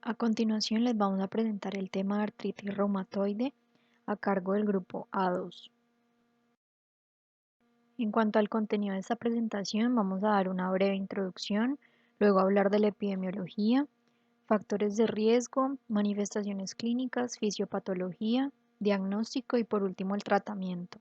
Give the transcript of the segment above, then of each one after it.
A continuación les vamos a presentar el tema de artritis reumatoide a cargo del grupo A2. En cuanto al contenido de esta presentación, vamos a dar una breve introducción, luego hablar de la epidemiología, factores de riesgo, manifestaciones clínicas, fisiopatología, diagnóstico y por último el tratamiento.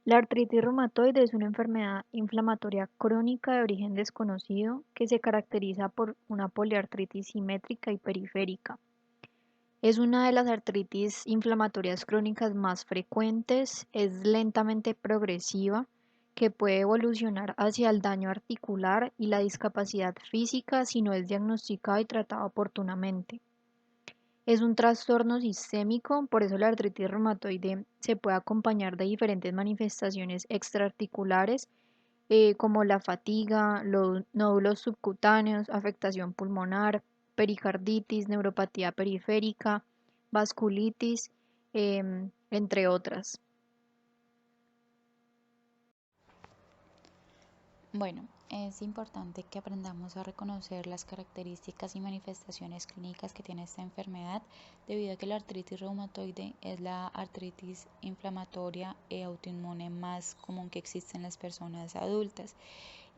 La artritis reumatoide es una enfermedad inflamatoria crónica de origen desconocido que se caracteriza por una poliartritis simétrica y periférica. Es una de las artritis inflamatorias crónicas más frecuentes, es lentamente progresiva, que puede evolucionar hacia el daño articular y la discapacidad física si no es diagnosticada y tratada oportunamente. Es un trastorno sistémico, por eso la artritis reumatoide se puede acompañar de diferentes manifestaciones extraarticulares, como la fatiga, los nódulos subcutáneos, afectación pulmonar, pericarditis, neuropatía periférica, vasculitis, entre otras. Bueno, es importante que aprendamos a reconocer las características y manifestaciones clínicas que tiene esta enfermedad, debido a que la artritis reumatoide es la artritis inflamatoria e autoinmune más común que existe en las personas adultas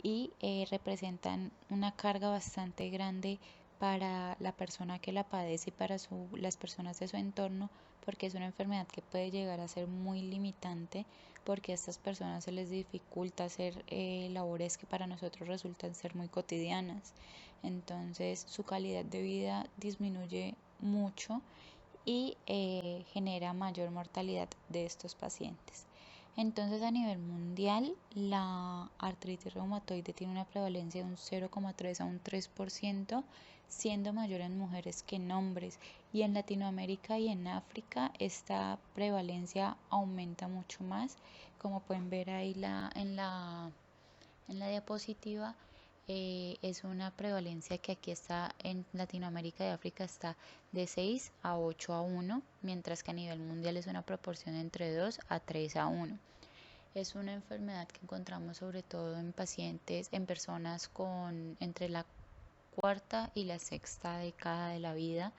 y representan una carga bastante grande para la persona que la padece y para las personas de su entorno, porque es una enfermedad que puede llegar a ser muy limitante, porque a estas personas se les dificulta hacer labores que para nosotros resultan ser muy cotidianas. Entonces su calidad de vida disminuye mucho y genera mayor mortalidad de estos pacientes. Entonces, a nivel mundial, la artritis reumatoide tiene una prevalencia de un 0,3 a un 3%, siendo mayor en mujeres que en hombres. Y en Latinoamérica y en África esta prevalencia aumenta mucho más. Como pueden ver ahí en la diapositiva, es una prevalencia que aquí está en Latinoamérica y África está de 6 a 8 a 1, mientras que a nivel mundial es una proporción entre 2 a 3 a 1. Es una enfermedad que encontramos sobre todo en pacientes, en personas con entre la cuarta y la sexta década de la vida.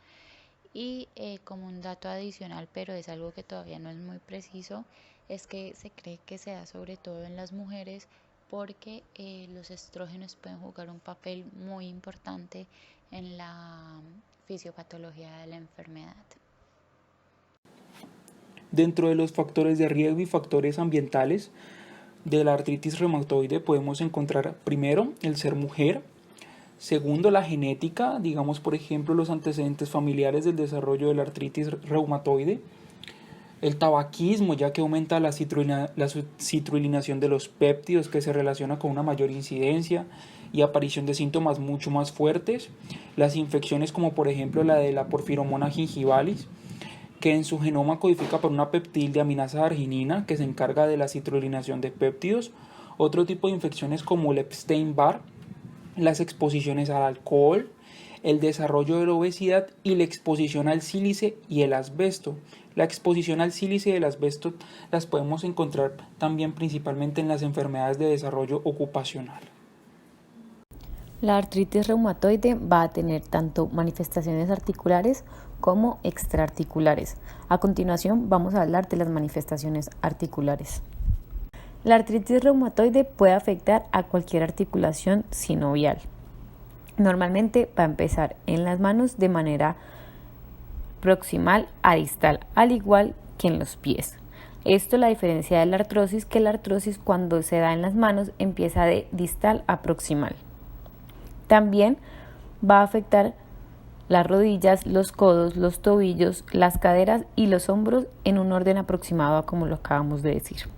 Y como un dato adicional, pero es algo que todavía no es muy preciso, es que se cree que se da sobre todo en las mujeres porque los estrógenos pueden jugar un papel muy importante en la fisiopatología de la enfermedad. Dentro de los factores de riesgo y factores ambientales de la artritis reumatoide podemos encontrar primero el ser mujer, segundo la genética, digamos por ejemplo los antecedentes familiares del desarrollo de la artritis reumatoide, el tabaquismo, ya que aumenta la citrulinación de los péptidos, que se relaciona con una mayor incidencia y aparición de síntomas mucho más fuertes, las infecciones como por ejemplo la de la porfiromona gingivalis, que en su genoma codifica por una peptidildeaminasa de arginina que se encarga de la citrulinación de péptidos, otro tipo de infecciones como el Epstein-Barr, las exposiciones al alcohol, el desarrollo de la obesidad y la exposición al sílice y el asbesto. La exposición al sílice y el asbesto las podemos encontrar también principalmente en las enfermedades de desarrollo ocupacional. La artritis reumatoide va a tener tanto manifestaciones articulares como extraarticulares. A continuación vamos a hablar de las manifestaciones articulares. La artritis reumatoide puede afectar a cualquier articulación sinovial. Normalmente va a empezar en las manos de manera proximal a distal, al igual que en los pies. Esto la diferencia de la artrosis, que la artrosis cuando se da en las manos empieza de distal a proximal. También va a afectar las rodillas, los codos, los tobillos, las caderas y los hombros en un orden aproximado a como lo acabamos de decir.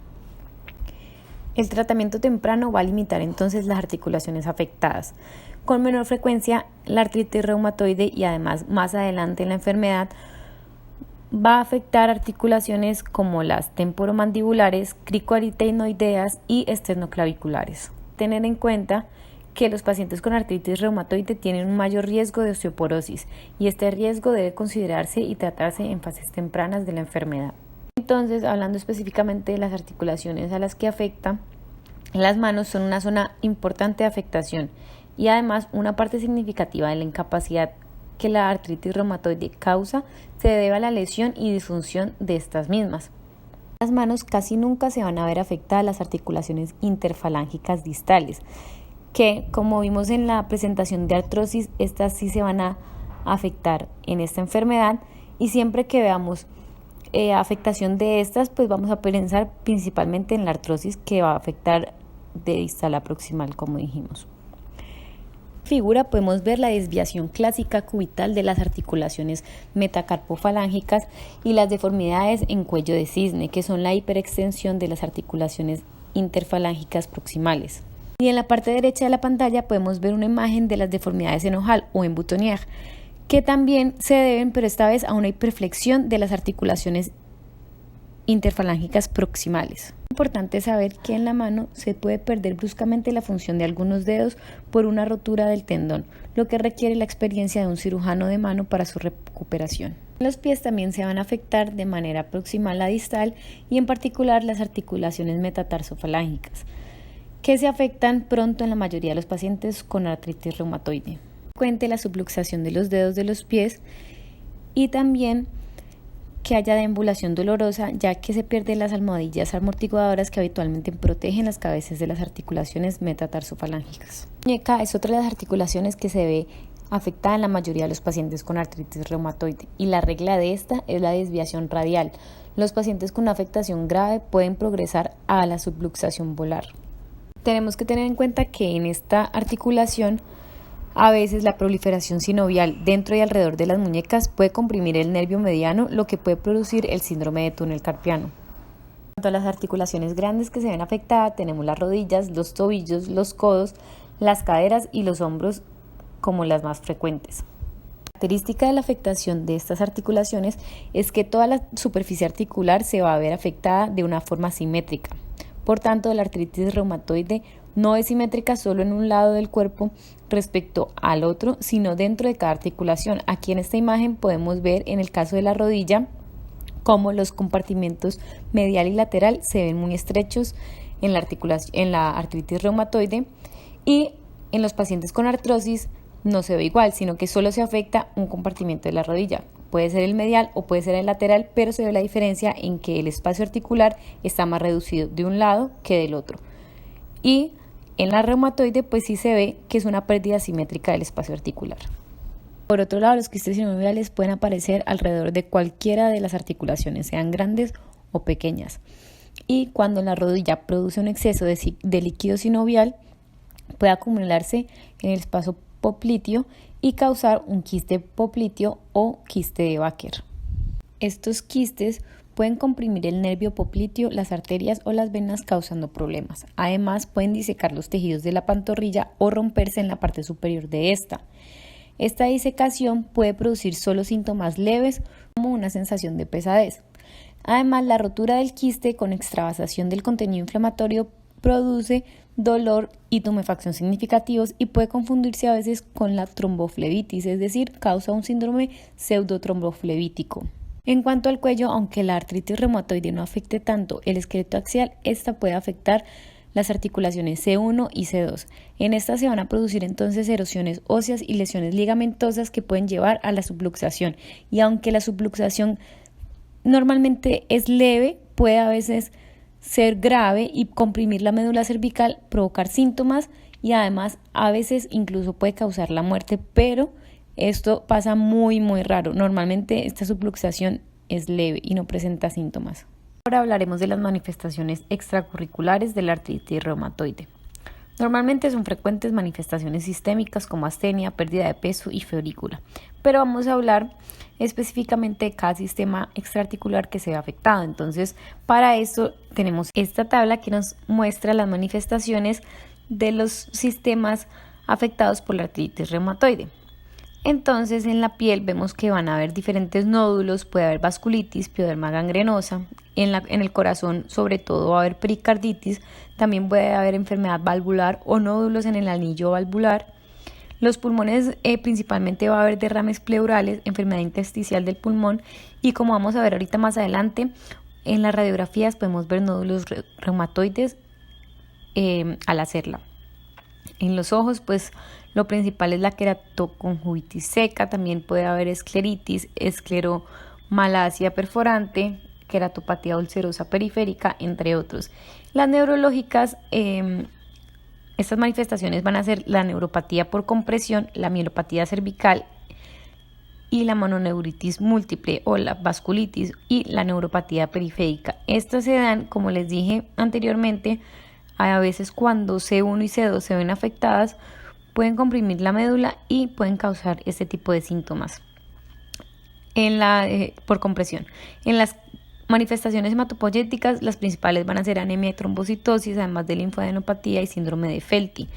El tratamiento temprano va a limitar entonces las articulaciones afectadas. Con menor frecuencia, la artritis reumatoide y además más adelante en la enfermedad va a afectar articulaciones como las temporomandibulares, cricoaritenoideas y esternoclaviculares. Tener en cuenta que los pacientes con artritis reumatoide tienen un mayor riesgo de osteoporosis y este riesgo debe considerarse y tratarse en fases tempranas de la enfermedad. Entonces, hablando específicamente de las articulaciones a las que afecta, las manos son una zona importante de afectación y además una parte significativa de la incapacidad que la artritis reumatoide causa se debe a la lesión y disfunción de estas mismas. En las manos casi nunca se van a ver afectadas las articulaciones interfalángicas distales, que como vimos en la presentación de artrosis, estas sí se van a afectar en esta enfermedad, y siempre que veamos afectación de estas, pues vamos a pensar principalmente en la artrosis, que va a afectar de distal a proximal, como dijimos. Figura podemos ver la desviación clásica cubital de las articulaciones metacarpofalángicas y las deformidades en cuello de cisne, que son la hiperextensión de las articulaciones interfalángicas proximales. Y en la parte derecha de la pantalla podemos ver una imagen de las deformidades en ojal o en boutonnière, que también se deben, pero esta vez, a una hiperflexión de las articulaciones interfalángicas proximales. Es importante saber que en la mano se puede perder bruscamente la función de algunos dedos por una rotura del tendón, lo que requiere la experiencia de un cirujano de mano para su recuperación. Los pies también se van a afectar de manera proximal a distal, y en particular las articulaciones metatarsofalángicas, que se afectan pronto en la mayoría de los pacientes con artritis reumatoide. Frecuente la subluxación de los dedos de los pies, y también que haya deambulación dolorosa, ya que se pierden las almohadillas amortiguadoras que habitualmente protegen las cabezas de las articulaciones metatarsofalángicas. La muñeca es otra de las articulaciones que se ve afectada en la mayoría de los pacientes con artritis reumatoide, y la regla de esta es la desviación radial. Los pacientes con una afectación grave pueden progresar a la subluxación volar. Tenemos que tener en cuenta que en esta articulación a veces la proliferación sinovial dentro y alrededor de las muñecas puede comprimir el nervio mediano, lo que puede producir el síndrome de túnel carpiano. En cuanto a las articulaciones grandes que se ven afectadas, tenemos las rodillas, los tobillos, los codos, las caderas y los hombros como las más frecuentes. La característica de la afectación de estas articulaciones es que toda la superficie articular se va a ver afectada de una forma simétrica. Por tanto, la artritis reumatoide no es simétrica solo en un lado del cuerpo respecto al otro, sino dentro de cada articulación. Aquí en esta imagen podemos ver, en el caso de la rodilla, cómo los compartimentos medial y lateral se ven muy estrechos en la artritis reumatoide, y en los pacientes con artrosis no se ve igual, sino que solo se afecta un compartimento de la rodilla. Puede ser el medial o puede ser el lateral, pero se ve la diferencia en que el espacio articular está más reducido de un lado que del otro. Y en la reumatoide pues sí se ve que es una pérdida simétrica del espacio articular. Por otro lado, los quistes sinoviales pueden aparecer alrededor de cualquiera de las articulaciones, sean grandes o pequeñas. Y cuando la rodilla produce un exceso de líquido sinovial, puede acumularse en el espacio popliteo y causar un quiste popliteo o quiste de Baker. Estos quistes pueden comprimir el nervio popliteo, las arterias o las venas, causando problemas. Además, pueden disecar los tejidos de la pantorrilla o romperse en la parte superior de esta. Esta disecación puede producir solo síntomas leves, como una sensación de pesadez. Además, la rotura del quiste con extravasación del contenido inflamatorio produce dolor y tumefacción significativos, y puede confundirse a veces con la tromboflebitis, es decir, causa un síndrome pseudotromboflebítico. En cuanto al cuello, aunque la artritis reumatoide no afecte tanto el esqueleto axial, esta puede afectar las articulaciones C1 y C2. En estas se van a producir entonces erosiones óseas y lesiones ligamentosas que pueden llevar a la subluxación, y aunque la subluxación normalmente es leve, puede a veces ser grave y comprimir la médula cervical, provocar síntomas, y además a veces incluso puede causar la muerte, pero esto pasa muy raro. Normalmente esta subluxación es leve y no presenta síntomas. Ahora hablaremos de las manifestaciones extracurriculares de la artritis reumatoide. Normalmente son frecuentes manifestaciones sistémicas como astenia, pérdida de peso y febrícula, pero vamos a hablar específicamente de cada sistema extraarticular que se ve afectado. Entonces, para esto tenemos esta tabla que nos muestra las manifestaciones de los sistemas afectados por la artritis reumatoide. Entonces, en la piel vemos que van a haber diferentes nódulos, puede haber vasculitis, pioderma gangrenosa. En el corazón, sobre todo, va a haber pericarditis. También puede haber enfermedad valvular o nódulos en el anillo valvular. Los pulmones, principalmente va a haber derrames pleurales, enfermedad intersticial del pulmón, y como vamos a ver ahorita más adelante, en las radiografías podemos ver nódulos reumatoides al hacerla. En los ojos, pues Lo principal es la queratoconjunctivitis seca, también puede haber escleritis, escleromalacia perforante, queratopatía ulcerosa periférica, entre otros. Las neurológicas, estas manifestaciones van a ser la neuropatía por compresión, la mielopatía cervical y la mononeuritis múltiple o la vasculitis y la neuropatía periférica. Estas se dan, como les dije anteriormente, a veces cuando C1 y C2 se ven afectadas, pueden comprimir la médula y pueden causar este tipo de síntomas por compresión. En las manifestaciones hematopoyéticas, las principales van a ser anemia y trombocitosis, además de linfadenopatía y síndrome de Felty.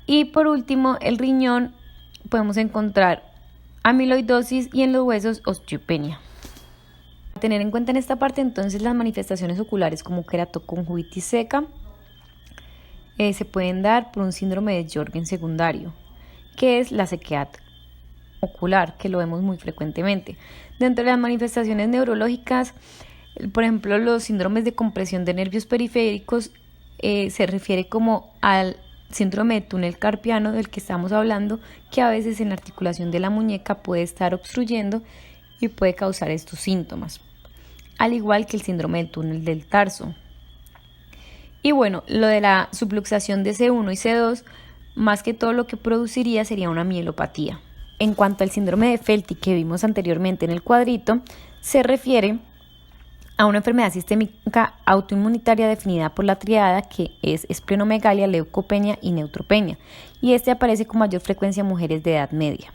Y por último, el riñón, podemos encontrar amiloidosis y en los huesos osteopenia. A tener en cuenta en esta parte, entonces, las manifestaciones oculares como queratoconjunctivitis seca se pueden dar por un síndrome de Sjögren secundario, que es la sequedad ocular, que lo vemos muy frecuentemente. Dentro de las manifestaciones neurológicas, por ejemplo, los síndromes de compresión de nervios periféricos se refiere como al síndrome de túnel carpiano del que estamos hablando, que a veces en la articulación de la muñeca puede estar obstruyendo y puede causar estos síntomas, al igual que el síndrome del túnel del tarso. Y bueno, lo de la subluxación de C1 y C2, más que todo lo que produciría sería una mielopatía. En cuanto al síndrome de Felty que vimos anteriormente en el cuadrito, se refiere a una enfermedad sistémica autoinmunitaria definida por la triada que es esplenomegalia, leucopenia y neutropenia, y este aparece con mayor frecuencia en mujeres de edad media.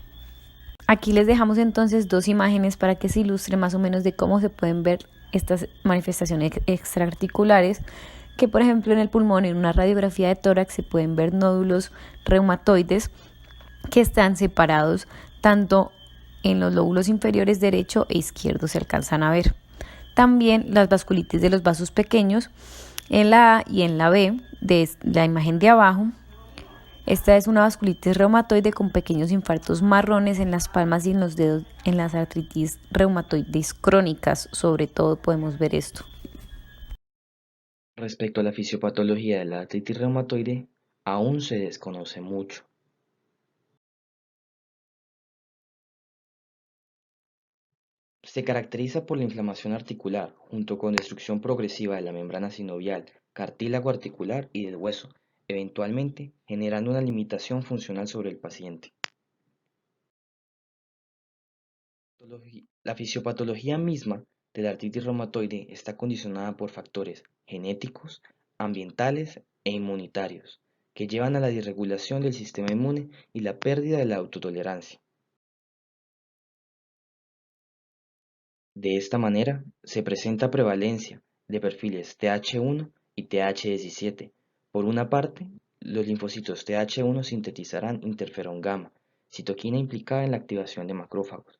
Aquí les dejamos entonces dos imágenes para que se ilustre más o menos de cómo se pueden ver estas manifestaciones extraarticulares, que por ejemplo en el pulmón, en una radiografía de tórax, se pueden ver nódulos reumatoides que están separados tanto en los lóbulos inferiores derecho e izquierdo, se alcanzan a ver. También las vasculitis de los vasos pequeños en la A y en la B de la imagen de abajo. Esta es una vasculitis reumatoide con pequeños infartos marrones en las palmas y en los dedos. En las artritis reumatoides crónicas, sobre todo, podemos ver esto. Respecto a la fisiopatología de la artritis reumatoide, aún se desconoce mucho. Se caracteriza por la inflamación articular, junto con destrucción progresiva de la membrana sinovial, cartílago articular y del hueso, eventualmente generando una limitación funcional sobre el paciente. La fisiopatología misma de la artritis reumatoide está condicionada por factores genéticos, ambientales e inmunitarios, que llevan a la disregulación del sistema inmune y la pérdida de la autotolerancia. De esta manera, se presenta prevalencia de perfiles Th1 y Th17. Por una parte, los linfocitos Th1 sintetizarán interferón gamma, citoquina implicada en la activación de macrófagos.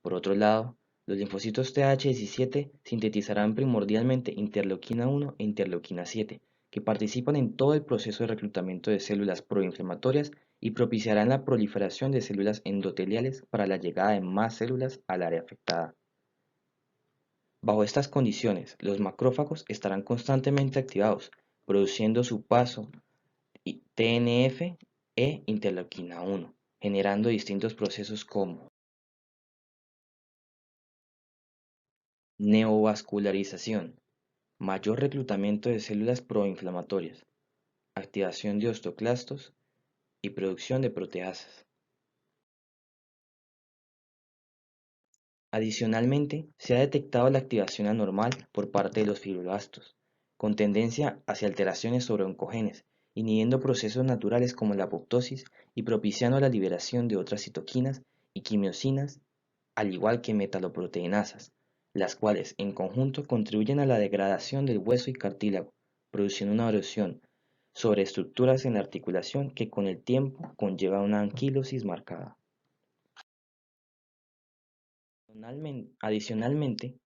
Por otro lado, los linfocitos Th17 sintetizarán primordialmente interleuquina 1 e interleuquina 7, que participan en todo el proceso de reclutamiento de células proinflamatorias y propiciarán la proliferación de células endoteliales para la llegada de más células al área afectada. Bajo estas condiciones, los macrófagos estarán constantemente activados, produciendo su paso TNF e interleuquina 1, generando distintos procesos como neovascularización, mayor reclutamiento de células proinflamatorias, activación de osteoclastos y producción de proteasas. Adicionalmente, se ha detectado la activación anormal por parte de los fibroblastos, con tendencia hacia alteraciones sobre oncogenes, inhibiendo procesos naturales como la apoptosis y propiciando la liberación de otras citoquinas y quimiosinas, al igual que metaloproteinasas, las cuales en conjunto contribuyen a la degradación del hueso y cartílago, produciendo una erosión sobre estructuras en la articulación que con el tiempo conlleva una anquilosis marcada. Adicionalmente,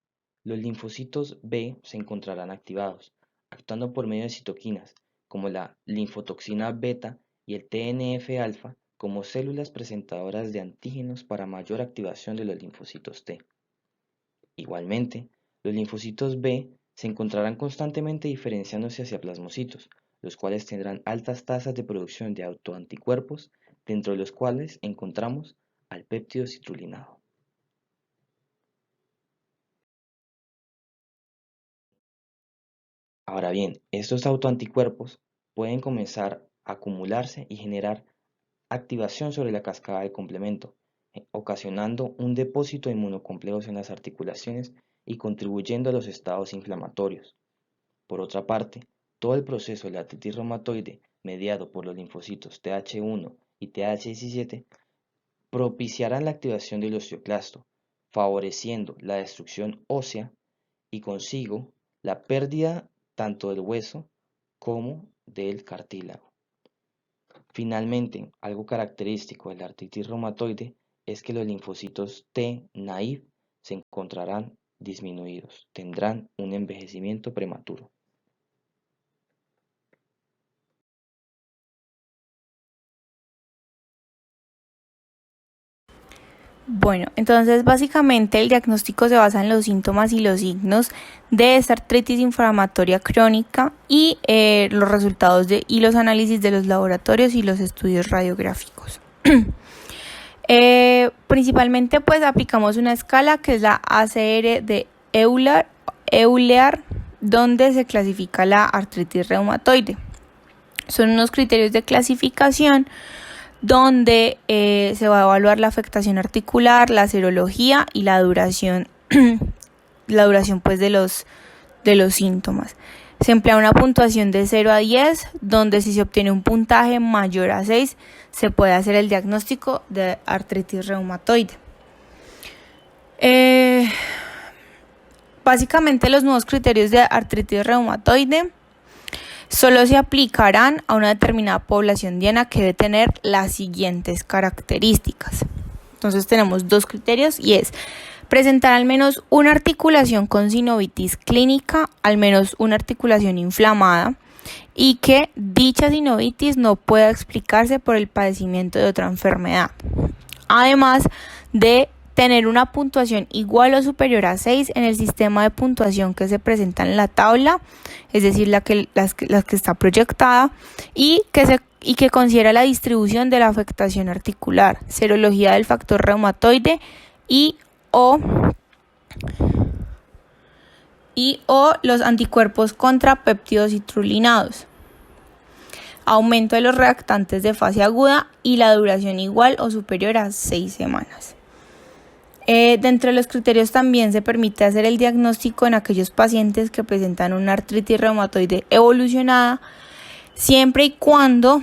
los linfocitos B se encontrarán activados, actuando por medio de citoquinas, como la linfotoxina beta y el TNF-alfa, como células presentadoras de antígenos para mayor activación de los linfocitos T. Igualmente, los linfocitos B se encontrarán constantemente diferenciándose hacia plasmocitos, los cuales tendrán altas tasas de producción de autoanticuerpos dentro de los cuales encontramos al péptido citrulinado. Ahora bien, estos autoanticuerpos pueden comenzar a acumularse y generar activación sobre la cascada de complemento, ocasionando un depósito de inmunocomplejos en las articulaciones y contribuyendo a los estados inflamatorios. Por otra parte, todo el proceso de la artritis reumatoide mediado por los linfocitos Th1 y Th17 propiciarán la activación del osteoclasto, favoreciendo la destrucción ósea y consigo la pérdida tanto del hueso como del cartílago. Finalmente, algo característico de la artritis reumatoide es que los linfocitos T naive se encontrarán disminuidos, tendrán un envejecimiento prematuro. Bueno, entonces básicamente el diagnóstico se basa en los síntomas y los signos de esta artritis inflamatoria crónica y los resultados y los análisis de los laboratorios y los estudios radiográficos. Principalmente pues aplicamos una escala que es la ACR de Euler, donde se clasifica la artritis reumatoide. Son unos criterios de clasificación donde se va a evaluar la afectación articular, la serología y la duración, pues de los síntomas. Se emplea una puntuación de 0 a 10, donde si se obtiene un puntaje mayor a 6, se puede hacer el diagnóstico de artritis reumatoide. Básicamente los nuevos criterios de artritis reumatoide solo se aplicarán a una determinada población diana que debe tener las siguientes características. Entonces tenemos dos criterios y es presentar al menos una articulación con sinovitis clínica, al menos una articulación inflamada, y que dicha sinovitis no pueda explicarse por el padecimiento de otra enfermedad. Además de tener una puntuación igual o superior a 6 en el sistema de puntuación que se presenta en la tabla, es decir, la que está proyectada, y que considera la distribución de la afectación articular, serología del factor reumatoide y o los anticuerpos contra péptidos citrulinados, aumento de los reactantes de fase aguda y la duración igual o superior a 6 semanas. Dentro de los criterios también se permite hacer el diagnóstico en aquellos pacientes que presentan una artritis reumatoide evolucionada, siempre y cuando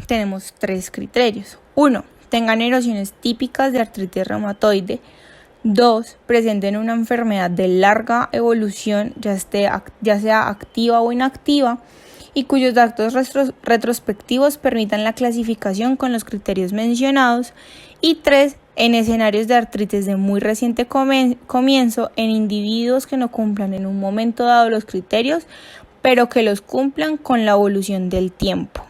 tenemos 3 criterios. 1. Tengan erosiones típicas de artritis reumatoide. 2. Presenten una enfermedad de larga evolución, ya sea activa o inactiva, y cuyos datos retrospectivos permitan la clasificación con los criterios mencionados. Y 3. En escenarios de artritis de muy reciente comienzo en individuos que no cumplan en un momento dado los criterios, pero que los cumplan con la evolución del tiempo.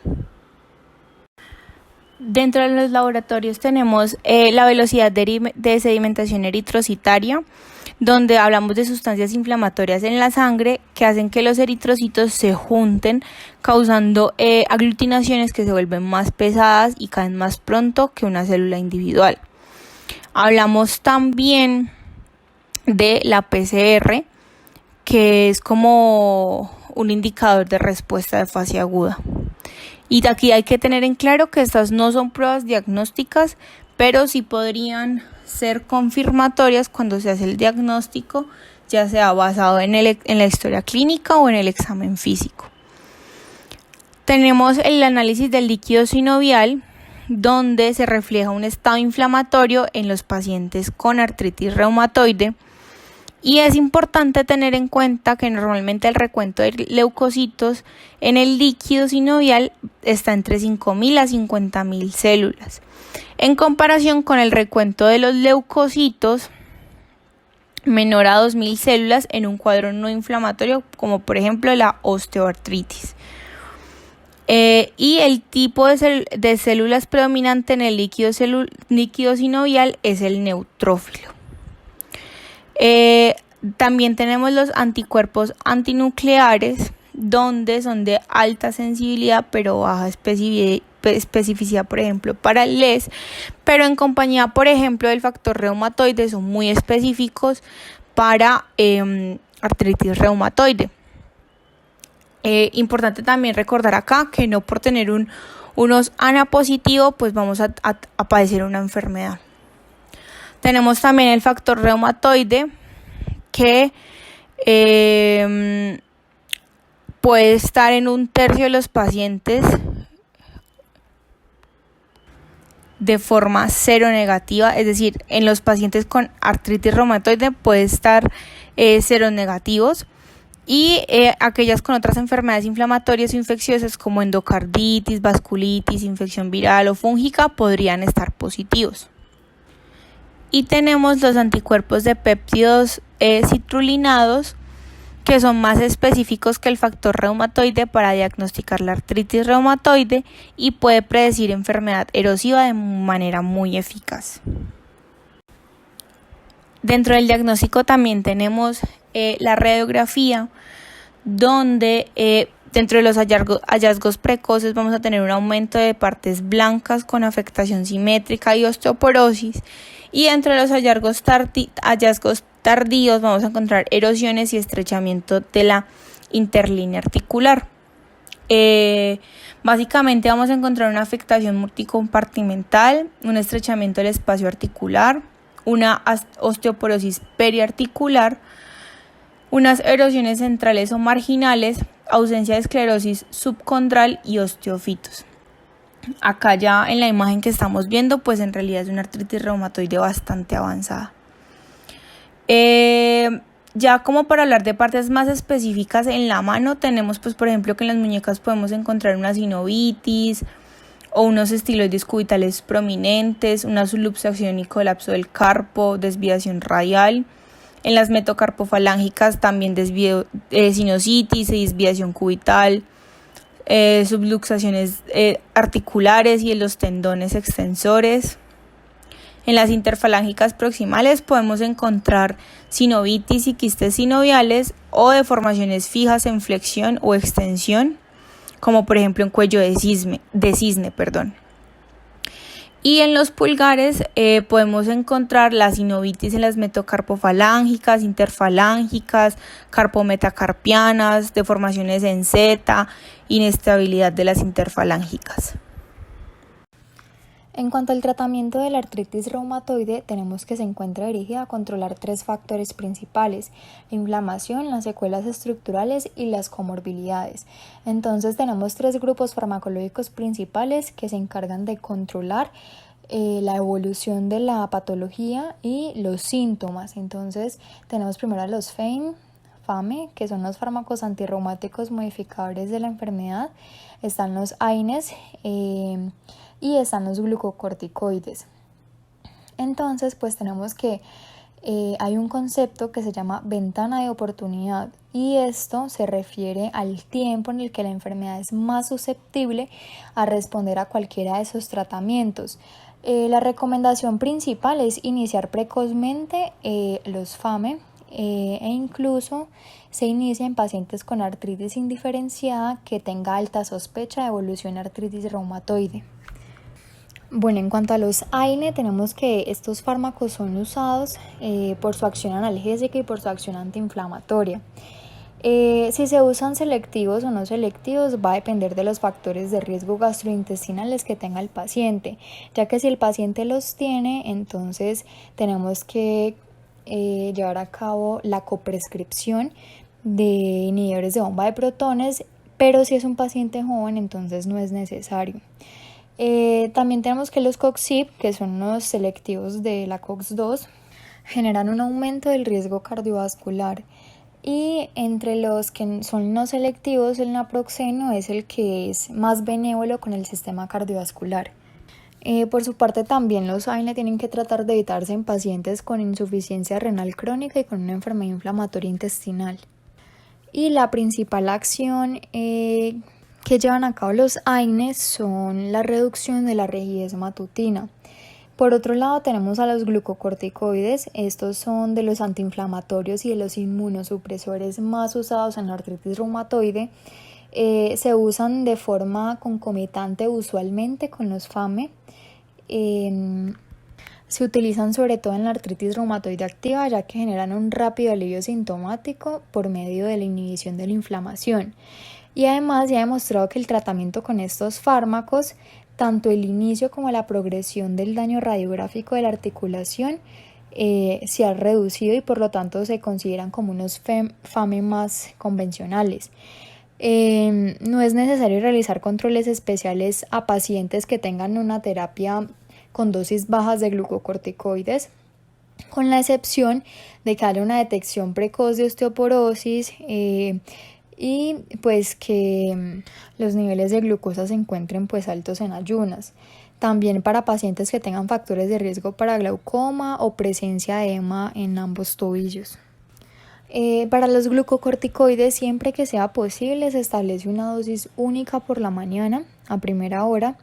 Dentro de los laboratorios tenemos la velocidad de sedimentación eritrocitaria, donde hablamos de sustancias inflamatorias en la sangre que hacen que los eritrocitos se junten, causando aglutinaciones que se vuelven más pesadas y caen más pronto que una célula individual. Hablamos también de la PCR, que es como un indicador de respuesta de fase aguda. Y aquí hay que tener en claro que estas no son pruebas diagnósticas, pero sí podrían ser confirmatorias cuando se hace el diagnóstico, ya sea basado en la historia clínica o en el examen físico. Tenemos el análisis del líquido sinovial, donde se refleja un estado inflamatorio en los pacientes con artritis reumatoide, y es importante tener en cuenta que normalmente el recuento de leucocitos en el líquido sinovial está entre 5.000 a 50.000 células, en comparación con el recuento de los leucocitos menor a 2.000 células en un cuadro no inflamatorio, como por ejemplo la osteoartritis. Y el tipo de células predominante en el líquido sinovial es el neutrófilo. También tenemos los anticuerpos antinucleares, donde son de alta sensibilidad pero baja especificidad, por ejemplo, para el LES, pero en compañía, por ejemplo, del factor reumatoide son muy específicos para artritis reumatoide. Importante también recordar acá que no por tener unos ANA positivo pues vamos a padecer una enfermedad. Tenemos también el factor reumatoide que puede estar en 1/3 de los pacientes de forma seronegativa, es decir, en los pacientes con artritis reumatoide puede estar seronegativos, y aquellas con otras enfermedades inflamatorias o infecciosas como endocarditis, vasculitis, infección viral o fúngica podrían estar positivos. Y tenemos los anticuerpos de péptidos citrulinados, que son más específicos que el factor reumatoide para diagnosticar la artritis reumatoide y puede predecir enfermedad erosiva de manera muy eficaz. Dentro del diagnóstico también tenemos la radiografía, donde dentro de los hallazgos precoces vamos a tener un aumento de partes blancas con afectación simétrica y osteoporosis, y entre los hallazgos tardíos vamos a encontrar erosiones y estrechamiento de la interlínea articular. Básicamente vamos a encontrar una afectación multicompartimental, un estrechamiento del espacio articular, una osteoporosis periarticular, unas erosiones centrales o marginales, ausencia de esclerosis subcondral y osteofitos. Acá ya en la imagen que estamos viendo, pues en realidad es una artritis reumatoide bastante avanzada. Ya como para hablar de partes más específicas en la mano, tenemos pues por ejemplo que en las muñecas podemos encontrar una sinovitis o unos estiloides cubitales prominentes, una subluxación y colapso del carpo, desviación radial. En las metocarpofalángicas también sinusitis y desviación cubital, subluxaciones articulares y en los tendones extensores. En las interfalángicas proximales podemos encontrar sinovitis y quistes sinoviales o deformaciones fijas en flexión o extensión, como por ejemplo en cuello de cisne. Y en los pulgares podemos encontrar la sinovitis en las metocarpofalángicas, interfalángicas, carpometacarpianas, deformaciones en Z, inestabilidad de las interfalángicas. En cuanto al tratamiento de la artritis reumatoide, tenemos que se encuentra dirigida a controlar 3 factores principales: la inflamación, las secuelas estructurales y las comorbilidades. Entonces tenemos 3 grupos farmacológicos principales que se encargan de controlar la evolución de la patología y los síntomas. Entonces tenemos primero a los FAME, que son los fármacos antirreumáticos modificadores de la enfermedad. Están los AINES y están los glucocorticoides. Entonces pues tenemos que hay un concepto que se llama ventana de oportunidad, y esto se refiere al tiempo en el que la enfermedad es más susceptible a responder a cualquiera de esos tratamientos. La recomendación principal es iniciar precozmente los FAME, e incluso se inicia en pacientes con artritis indiferenciada que tenga alta sospecha de evolución a artritis reumatoide. Bueno, en cuanto a los AINE, tenemos que estos fármacos son usados por su acción analgésica y por su acción antiinflamatoria. Si se usan selectivos o no selectivos va a depender de los factores de riesgo gastrointestinales que tenga el paciente, ya que si el paciente los tiene, entonces tenemos que llevar a cabo la coprescripción de inhibidores de bomba de protones, pero si es un paciente joven, entonces no es necesario. También tenemos que los COX-CYP, que son los selectivos de la COX-2, generan un aumento del riesgo cardiovascular, y entre los que son no selectivos, el naproxeno es el que es más benévolo con el sistema cardiovascular. Por su parte también los AINE tienen que tratar de evitarse en pacientes con insuficiencia renal crónica y con una enfermedad inflamatoria intestinal. Y la principal acción que llevan a cabo los AINES son la reducción de la rigidez matutina. Por otro lado tenemos a los glucocorticoides. Estos son de los antiinflamatorios y de los inmunosupresores más usados en la artritis reumatoide. Se usan de forma concomitante usualmente con los FAME. Se utilizan sobre todo en la artritis reumatoide activa, ya que generan un rápido alivio sintomático por medio de la inhibición de la inflamación. Y además se ha demostrado que el tratamiento con estos fármacos, tanto el inicio como la progresión del daño radiográfico de la articulación, se ha reducido y por lo tanto se consideran como unos FAME más convencionales. No es necesario realizar controles especiales a pacientes que tengan una terapia con dosis bajas de glucocorticoides, con la excepción de que haya una detección precoz de osteoporosis y pues que los niveles de glucosa se encuentren pues altos en ayunas. También para pacientes que tengan factores de riesgo para glaucoma o presencia de edema en ambos tobillos. Para los glucocorticoides, siempre que sea posible, se establece una dosis única por la mañana a primera hora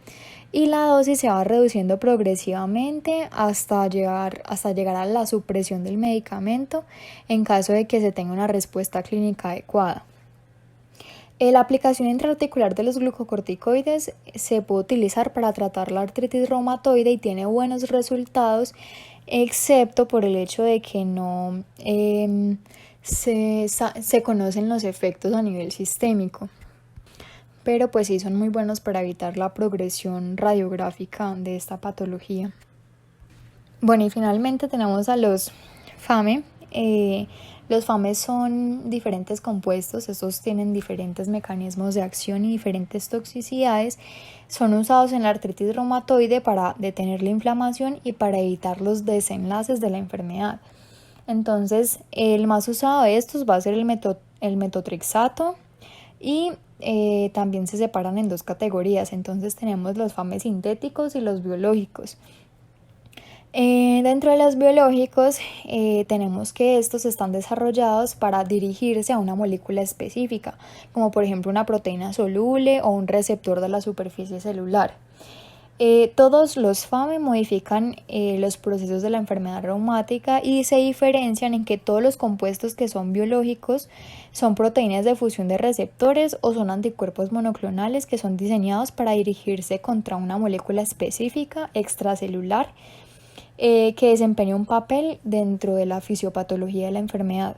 y la dosis se va reduciendo progresivamente hasta llegar a la supresión del medicamento en caso de que se tenga una respuesta clínica adecuada. La aplicación intraarticular de los glucocorticoides se puede utilizar para tratar la artritis reumatoide y tiene buenos resultados, excepto por el hecho de que no se conocen los efectos a nivel sistémico. Pero pues sí son muy buenos para evitar la progresión radiográfica de esta patología. Bueno, y finalmente tenemos a los FAME. Los FAME son diferentes compuestos, estos tienen diferentes mecanismos de acción y diferentes toxicidades. Son usados en la artritis reumatoide para detener la inflamación y para evitar los desenlaces de la enfermedad. Entonces, el más usado de estos va a ser el metotrexato y también se separan en dos categorías. Entonces tenemos los FAME sintéticos y los biológicos. Dentro de los biológicos tenemos que estos están desarrollados para dirigirse a una molécula específica, como por ejemplo una proteína soluble o un receptor de la superficie celular. Todos los FAME modifican los procesos de la enfermedad reumática y se diferencian en que todos los compuestos que son biológicos son proteínas de fusión de receptores o son anticuerpos monoclonales que son diseñados para dirigirse contra una molécula específica extracelular que desempeña un papel dentro de la fisiopatología de la enfermedad.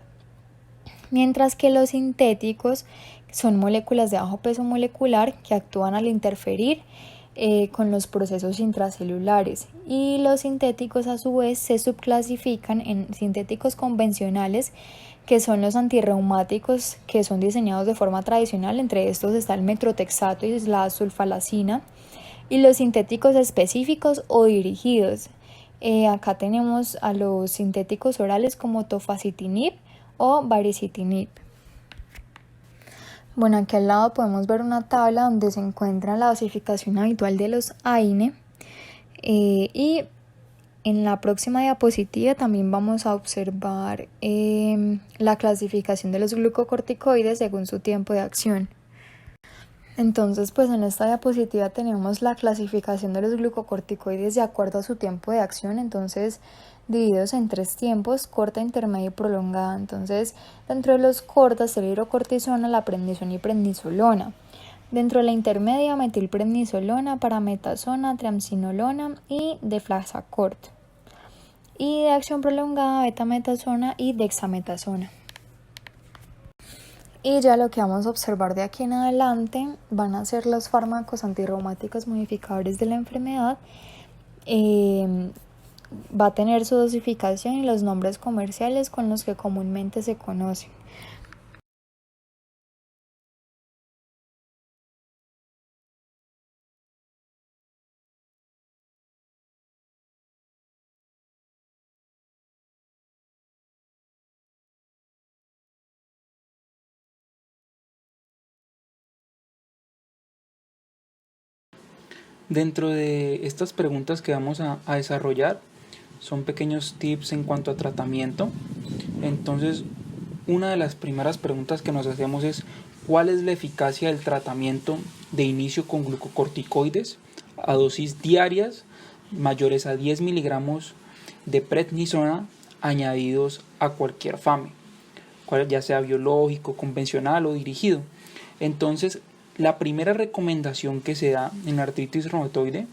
Mientras que los sintéticos son moléculas de bajo peso molecular que actúan al interferir con los procesos intracelulares, y los sintéticos a su vez se subclasifican en sintéticos convencionales, que son los antirreumáticos que son diseñados de forma tradicional. Entre estos está el metrotexato y la sulfalacina, y los sintéticos específicos o dirigidos. Acá tenemos a los sintéticos orales como tofacitinib o baricitinib. Bueno, aquí al lado podemos ver una tabla donde se encuentra la dosificación habitual de los AINE y en la próxima diapositiva también vamos a observar la clasificación de los glucocorticoides según su tiempo de acción. Entonces, pues en esta diapositiva tenemos la clasificación de los glucocorticoides de acuerdo a su tiempo de acción, entonces divididos en 3 tiempos: corta, intermedia y prolongada. Entonces, dentro de los cortas está la hidrocortisona, la prednisona y prednisolona. Dentro de la intermedia, metilprednisolona, parametasona, triamcinolona y deflazacort. Y de acción prolongada, betametasona y dexametasona. Y ya lo que vamos a observar de aquí en adelante van a ser los fármacos antirreumáticos modificadores de la enfermedad. Va a tener su dosificación y los nombres comerciales con los que comúnmente se conocen. Dentro de estas preguntas que vamos a desarrollar son pequeños tips en cuanto a tratamiento. Entonces, una de las primeras preguntas que nos hacemos es: ¿cuál es la eficacia del tratamiento de inicio con glucocorticoides a dosis diarias mayores a 10 miligramos de prednisona añadidos a cualquier FAME, ya sea biológico, convencional o dirigido. Entonces, la primera recomendación que se da en artritis reumatoide,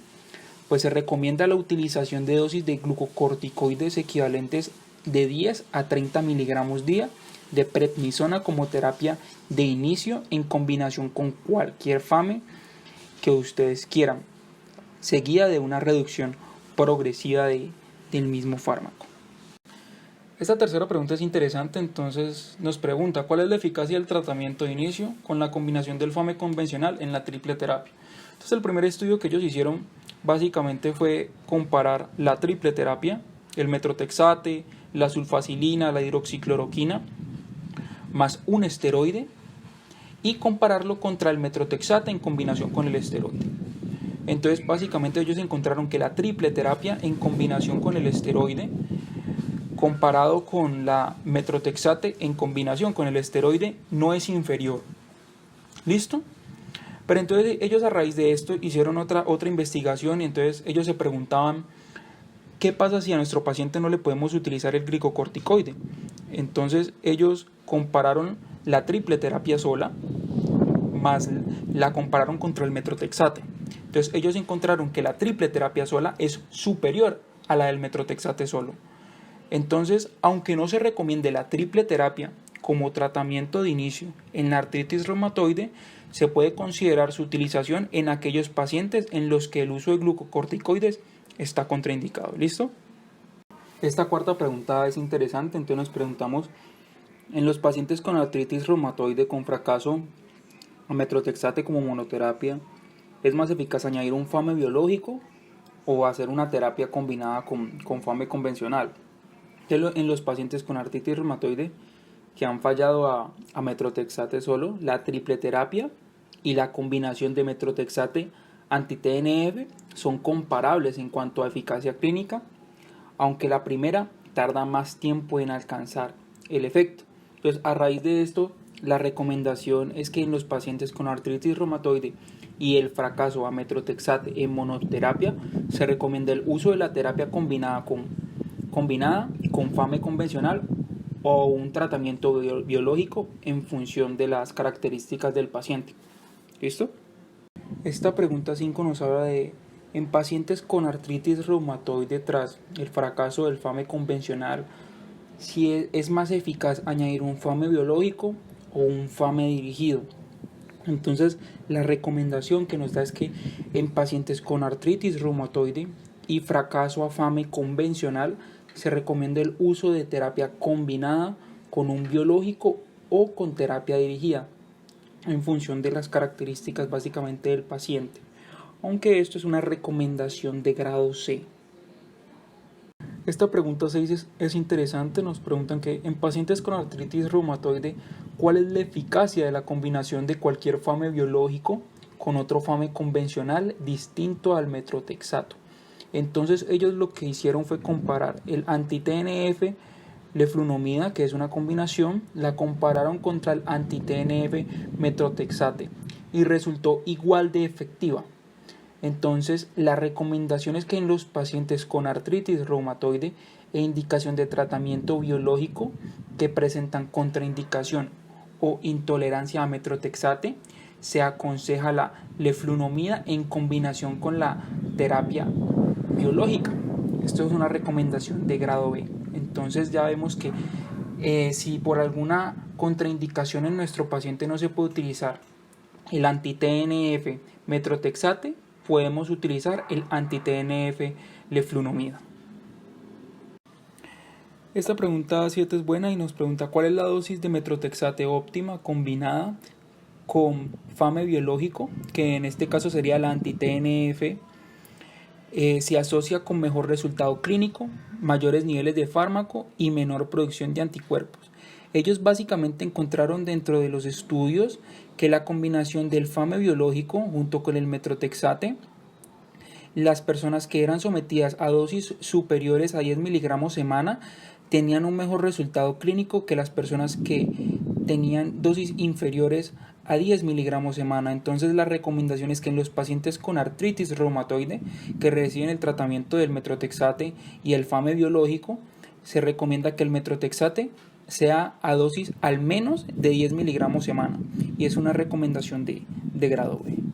pues se recomienda la utilización de dosis de glucocorticoides equivalentes de 10 a 30 miligramos día de prednisona como terapia de inicio en combinación con cualquier FAME que ustedes quieran, seguida de una reducción progresiva del mismo fármaco. Esta tercera pregunta es interesante, entonces nos pregunta ¿cuál es la eficacia del tratamiento de inicio con la combinación del FAME convencional en la triple terapia? Entonces el primer estudio que ellos hicieron básicamente fue comparar la triple terapia, el metrotexate, la sulfacilina, la hidroxicloroquina, más un esteroide, y compararlo contra el metrotexate en combinación con el esteroide. Entonces básicamente ellos encontraron que la triple terapia en combinación con el esteroide comparado con la metrotexate en combinación con el esteroide no es inferior. ¿Listo? Pero entonces ellos a raíz de esto hicieron otra investigación y entonces ellos se preguntaban ¿qué pasa si a nuestro paciente no le podemos utilizar el glicocorticoide? Entonces ellos compararon la triple terapia sola más la compararon contra el metrotexate. Entonces ellos encontraron que la triple terapia sola es superior a la del metrotexate solo. Entonces, aunque no se recomiende la triple terapia como tratamiento de inicio en la artritis reumatoide, se puede considerar su utilización en aquellos pacientes en los que el uso de glucocorticoides está contraindicado. ¿Listo? Esta cuarta pregunta es interesante, entonces nos preguntamos, en los pacientes con artritis reumatoide con fracaso a metrotexate como monoterapia, ¿es más eficaz añadir un FAME biológico o hacer una terapia combinada con FAME convencional? En los pacientes con artritis reumatoide que han fallado a metrotexate solo, la triple terapia y la combinación de metrotexate anti-TNF son comparables en cuanto a eficacia clínica, aunque la primera tarda más tiempo en alcanzar el efecto. Entonces, a raíz de esto, la recomendación es que en los pacientes con artritis reumatoide y el fracaso a metrotexate en monoterapia, se recomienda el uso de la terapia combinada con FAME convencional o un tratamiento biológico en función de las características del paciente. ¿Listo? Esta pregunta 5 nos habla de en pacientes con artritis reumatoide tras el fracaso del FAME convencional, si es más eficaz añadir un FAME biológico o un FAME dirigido. Entonces, la recomendación que nos da es que en pacientes con artritis reumatoide y fracaso a FAME convencional se recomienda el uso de terapia combinada con un biológico o con terapia dirigida en función de las características básicamente del paciente, aunque esto es una recomendación de grado C. Esta pregunta 6 es interesante, nos preguntan que en pacientes con artritis reumatoide, ¿cuál es la eficacia de la combinación de cualquier FAME biológico con otro FAME convencional distinto al metrotexato? Entonces ellos lo que hicieron fue comparar el anti-TNF leflunomida, que es una combinación, la compararon contra el anti-TNF metrotexate y resultó igual de efectiva. Entonces, la recomendación es que en los pacientes con artritis reumatoide e indicación de tratamiento biológico que presentan contraindicación o intolerancia a metrotexate, se aconseja la leflunomida en combinación con la terapia biológica. Esto es una recomendación de grado B. Entonces ya vemos que si por alguna contraindicación en nuestro paciente no se puede utilizar el anti-TNF metrotexate, podemos utilizar el anti-TNF leflunomida. Esta pregunta 7 es buena y nos pregunta ¿cuál es la dosis de metrotexate óptima combinada con FAME biológico? Que en este caso sería la anti-TNF. Se asocia con mejor resultado clínico, mayores niveles de fármaco y menor producción de anticuerpos. Ellos básicamente encontraron dentro de los estudios que la combinación del FAME biológico junto con el metrotexate, las personas que eran sometidas a dosis superiores a 10 miligramos semana tenían un mejor resultado clínico que las personas que tenían dosis inferiores a 10 miligramos semana. Entonces la recomendación es que en los pacientes con artritis reumatoide que reciben el tratamiento del metrotexate y el FAME biológico, se recomienda que el metrotexate sea a dosis al menos de 10 miligramos semana, y es una recomendación de grado B.